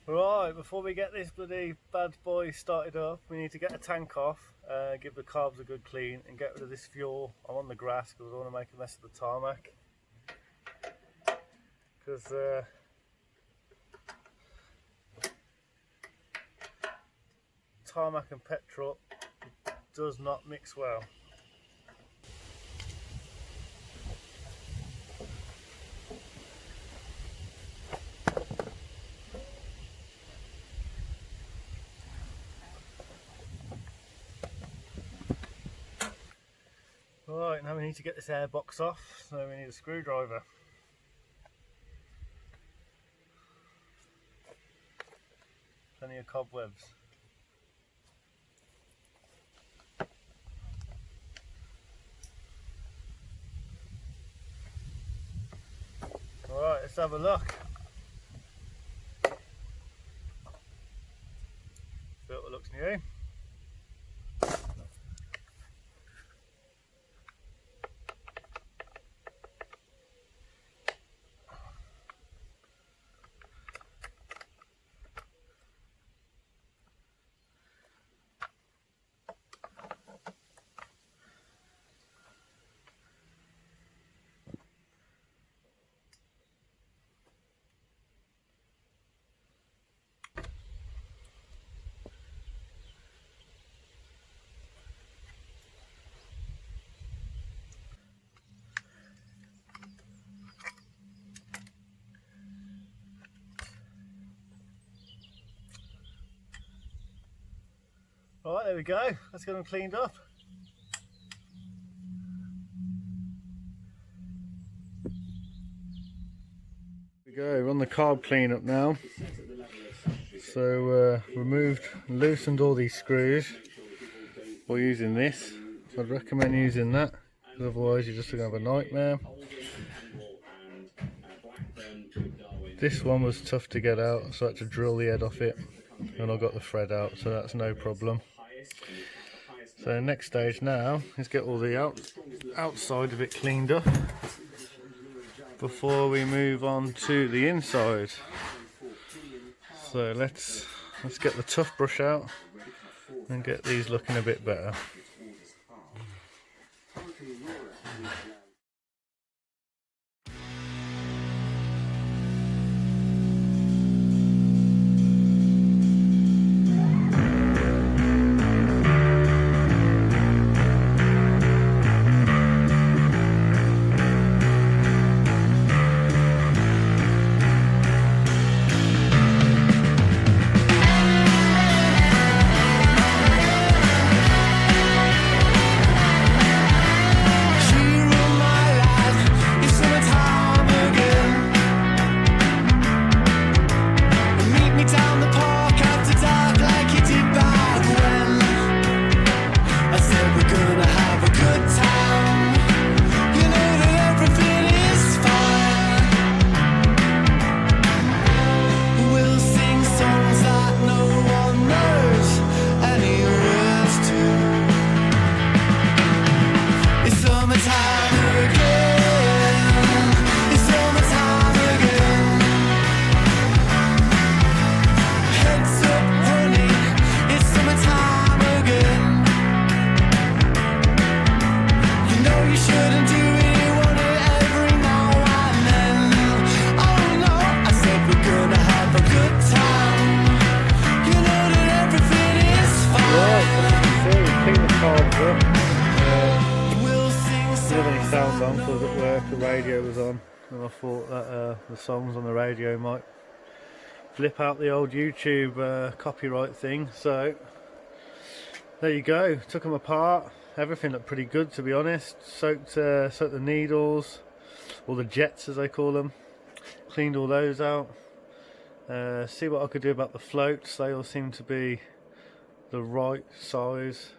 Right, before we get this bloody bad boy started up, we need to get a tank off, give the carbs a good clean and get rid of this fuel. I'm on the grass because I don't want to make a mess of the tarmac. Because tarmac and petrol does not mix well. Right, now we need to get this air box off, so we need a screwdriver. Plenty of cobwebs. Alright, let's have a look. Filter looks new. Alright, there we go. Let's get them cleaned up. Here we go, we're on the carb cleanup now. So removed, loosened all these screws by using this. I'd recommend using that, because otherwise you're just going to have a nightmare. This one was tough to get out, so I had to drill the head off it, and I got the thread out, so that's no problem. So next stage now is get all the outside of it cleaned up before we move on to the inside. So let's get the tough brush out and get these looking a bit better. Sound on, so I was at work, the radio was on, and I thought that the songs on the radio might flip out the old YouTube copyright thing. So there you go, took them apart. Everything looked pretty good, to be honest. Soaked the needles, or the jets as they call them, cleaned all those out. See what I could do about the floats. They all seem to be the right size,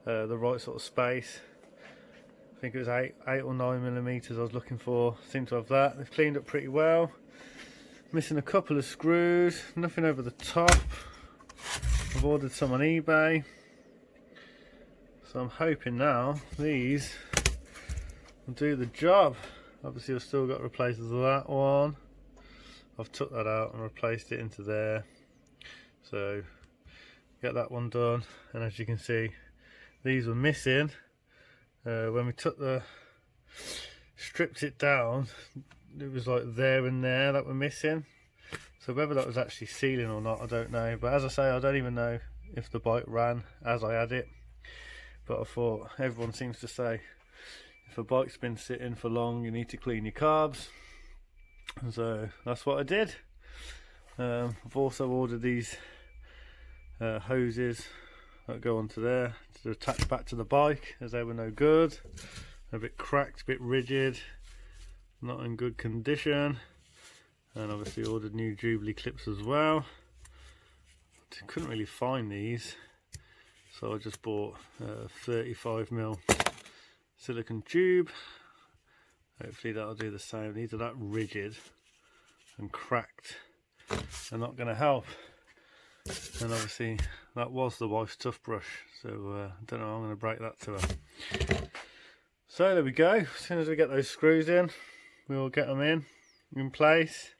the right sort of space. I think it was 8 or 9 millimeters I was looking for. Seem to have that. They've cleaned up pretty well. Missing a couple of screws, nothing over the top. I've ordered some on eBay, so I'm hoping now these will do the job. Obviously I've still got to replace that one. I've took that out and replaced it into there. So get that one done, and as you can see, these were missing when we stripped it down. It was like there and there that were missing. So whether that was actually sealing or not, I don't know. But as I say, I don't even know if the bike ran as I had it. But I thought, everyone seems to say if a bike's been sitting for long, you need to clean your carbs. And so that's what I did. I've also ordered these hoses that go onto there to attach back to the bike, as they were no good. A bit cracked, a bit rigid, not in good condition. And obviously ordered new Jubilee clips as well. Couldn't really find these, so I just bought a 35mm silicone tube. Hopefully that'll do the same. These are that rigid and cracked, they're not going to help. And obviously that was the wife's toothbrush, so I don't know how I'm going to break that to her. So there we go. As soon as we get those screws in, we'll get them in place,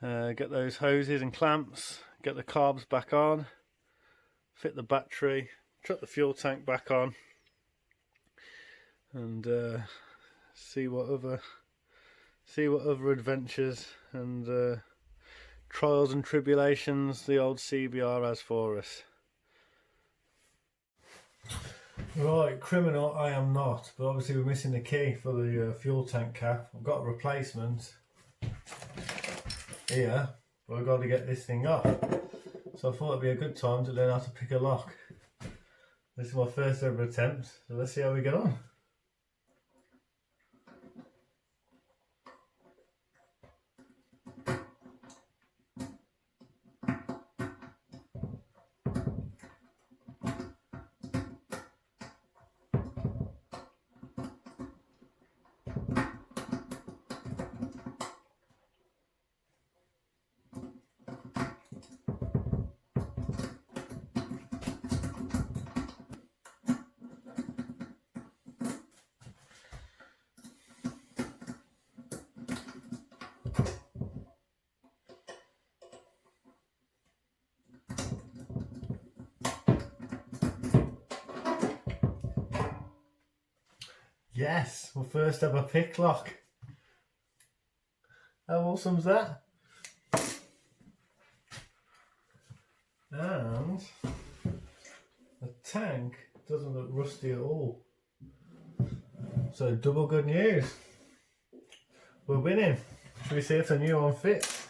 get those hoses and clamps, get the carbs back on, fit the battery, chuck the fuel tank back on, and see what other adventures and trials and tribulations the old CBR has for us. Right, criminal I am not, but obviously we're missing the key for the fuel tank cap. I've got a replacement here, but I've got to get this thing off. So I thought it'd be a good time to learn how to pick a lock. This is my first ever attempt, so let's see how we get on. Yes, my first ever pick lock. How awesome's that? And the tank doesn't look rusty at all. So double good news. We're winning. Should we see if the new one fits?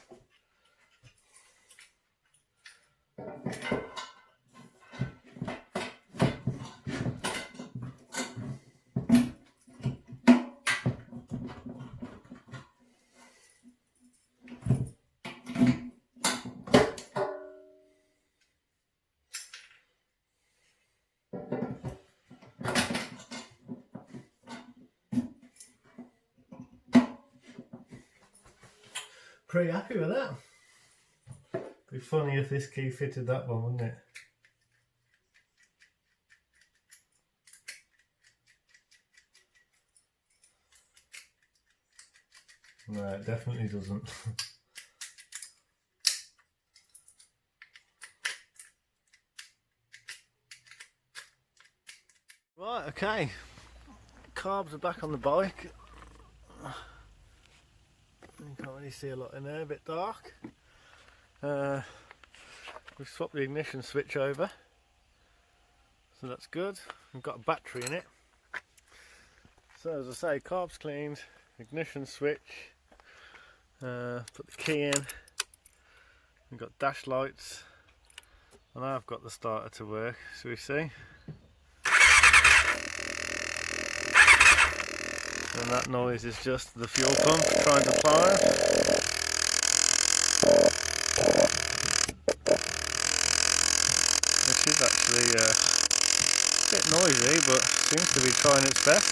Pretty happy with that. Be funny if this key fitted that one, wouldn't it? No, it definitely doesn't. Right, okay. Carbs are back on the bike. You can't really see a lot in there, a bit dark. We've swapped the ignition switch over, so that's good. We've got a battery in it. So as I say, carbs cleaned, ignition switch, put the key in, we've got dash lights, and I've got the starter to work, so we see. And that noise is just the fuel pump trying to fire. This is actually a bit noisy, but seems to be trying its best.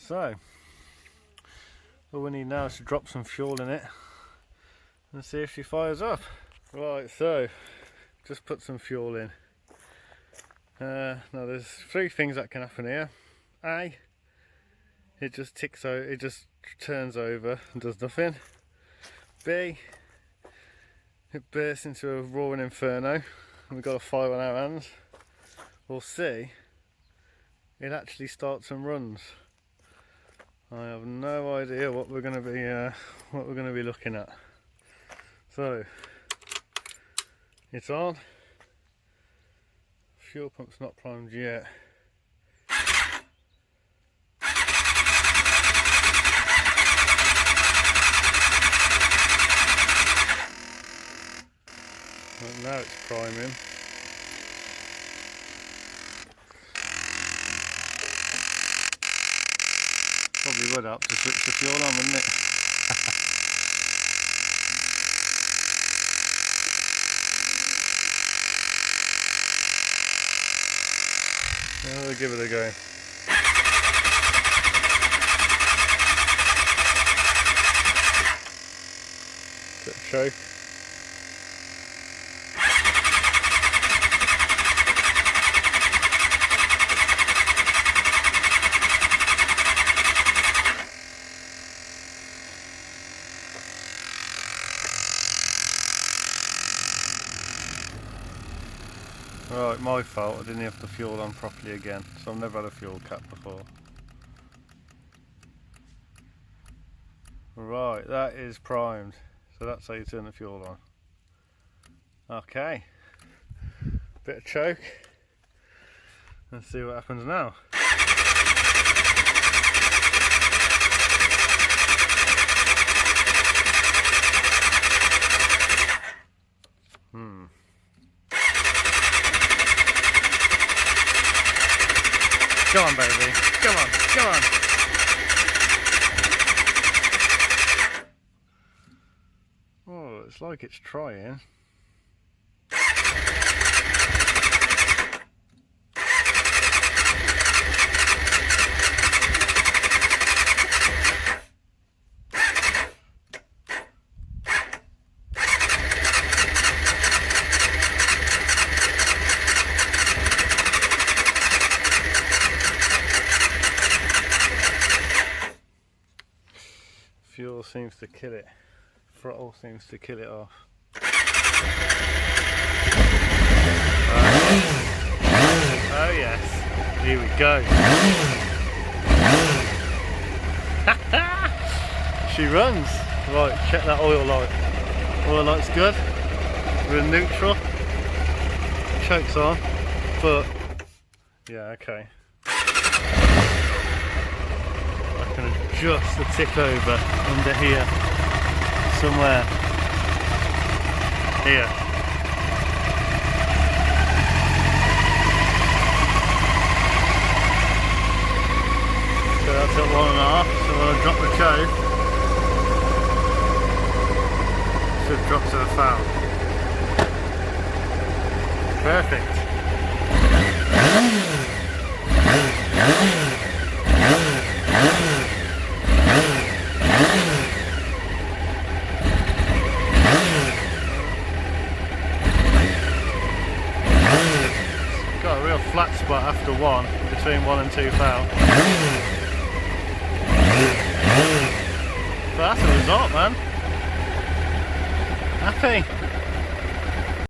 So, all we need now is to drop some fuel in it and see if she fires up. Right, so just put some fuel in. Now there's three things that can happen here. A, it just ticks out, it just turns over and does nothing. B, it bursts into a roaring inferno and we've got a fire on our hands. Or C, it actually starts and runs. I have no idea what we're going to be looking at. So it's on. Fuel pump's not primed yet. Well, now it's priming. Probably would help to switch the fuel on, wouldn't it? We'll give it a go. Bit of choke. Right, my fault, I didn't have the fuel on properly again, so I've never had a fuel cap before. Right, that is primed, so that's how you turn the fuel on. Okay, bit of choke, let's see what happens now. Go on, baby. Come on, come on. Oh, it's like it's trying. Fuel seems to kill it. Throttle seems to kill it off. Oh yes, here we go. She runs. Right, check that oil light. Oil light's good. We're in neutral. Choke's on, but yeah, okay. I can adjust the tick over under here, somewhere here. So that's at 1.5, so when I drop the choke, it should drop to the foul. Perfect. Got a real flat spot after one, between 1 and 2 foul. But that's the result, man. Happy.